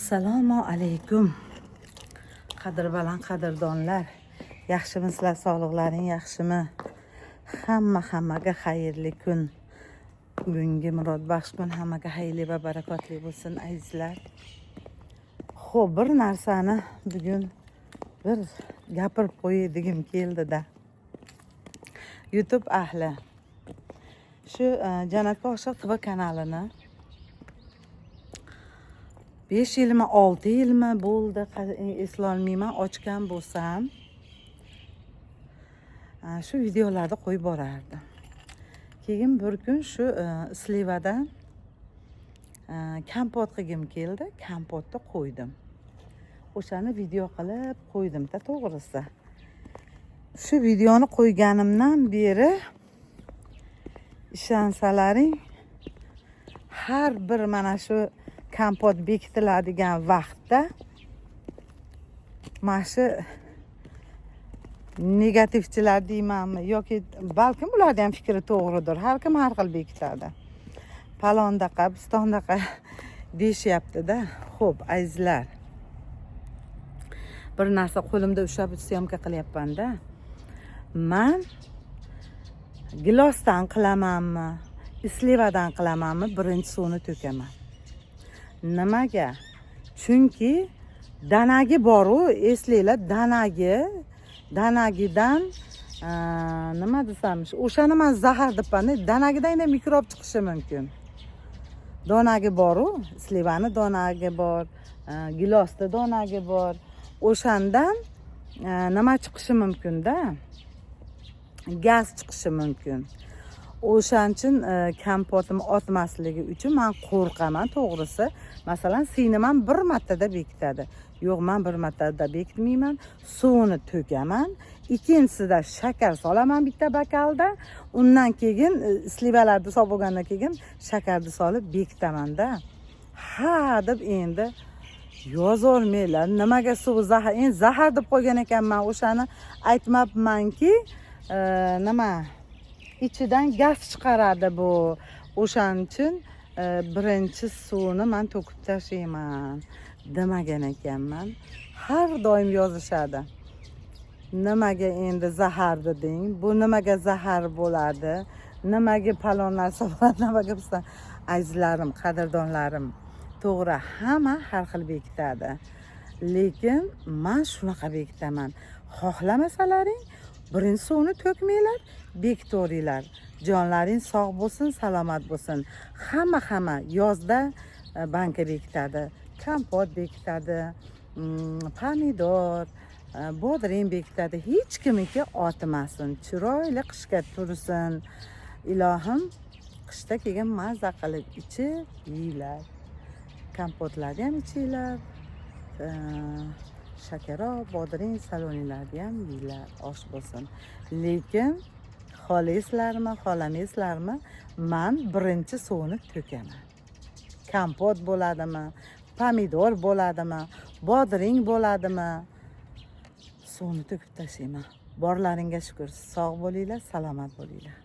Assalomu alaykum. Qadrbaland qadrdonlar. Yaxshimisizlar? Sog'liqlaring yaxshimi? Hammaga xayrli kun. Bugungi murodbaxsh kun hammaga xayrli va barakotli bo'lsin azizlar. Xo'p, bir narsani bugun bir gapirib qo'ydigim keldi-da. YouTube ahli shu Jannatga oshiq TV kanalini 5 yilmi 6 yilmi bo'ldi, eslolmayman, ochgan bo'lsam shu videolarni qo'yib borardim. Keyin bir kun shu Slivadan kompot qilgim keldi, kompotni qo'ydim. O'shani video qilib qo'ydim-da, to'g'risi. Shu videoni qo'yganimdan beri ishonsalaring har bir mana shu kompot bekitiladigan vaqtda mana shu negativchilar deymanmi yoki balkim ularning ham fikri to'g'ridir. Har kim har xil bekitadi. Palondaqa, bistondaqa deyishyapti-da. Xo'p, azizlar. Bir narsa qo'limda ushlab syomka qilyapman-da. Men gilosdan qilamanmi, Slivadan qilamanmi, birinchi suvni to'kaman. Nimaga? Chunki danagi bor-u, eslanglar, danagidan nima desam, o'shani men zahar debman-da, danagidan ham mikrob chiqishi mumkin. Donagi bor-u, Slivani donagi bor, gilosda donagi bor. O'shandan nima chiqishi mumkin-da? Gaz chiqishi mumkin. O'shan uchun kompotim otmasligi uchun men qo'rqaman, to'g'risi. Masalan, singlim bir martada bekitadi. Yo'q, men bir martada bekitmayman. Suvni to'kaman. Ikkinchisida shakar solaman bitta bakalda. Undan keyin slivalarni solib bo'lgandan keyin shakarni solib bekitaman-da. Ha deb endi yozolmaylar. Nimaga suv zahar? Endi zahar deb qo'ygan ekanman. O'shani aytmabmanki, nima ichidan gaz chiqaradi bu. O'shaning uchun birinchi suvni men to'kib tashlayman demagan ekanman. Har doim yozishadi. Nimaga endi zahar deding? Bu nimaga zahar bo'ladi? Nimaga palon narsa bo'ladi? Nimaga bizdan azizlarim, qadrdonlarim. To'g'ri, hamma har xil bekitadi. Lekin men shunaqa bekitaman. Xohlamasalaring birinchi suvni to'kmanglar, bekitoringlar. Jonlaring sog' bo'lsin, salomat bo'lsin. Hamma yozda banka bekitadi, kompot bekitadi, pomidor, bodring bekitadi. Hech kimniki otmasin, chiroyli qishga tursin. Ilohim, qishda kelgan mazza qilib ichib yeylar. Kompotlarni ham ichinglar. Shakaroq, bodring, salonlarni ham yeylar, osh bo'lsin. Lekin xohlaysizlarmi, xohlamaysizlarmi, men birinchi suvni to'kaman. Kompot bo'ladimi, pomidor bo'ladimi, bodring bo'ladimi, suvni to'kib tashlayman. Borlaringga shukr. Sog' bo'linglar, salomat bo'linglar.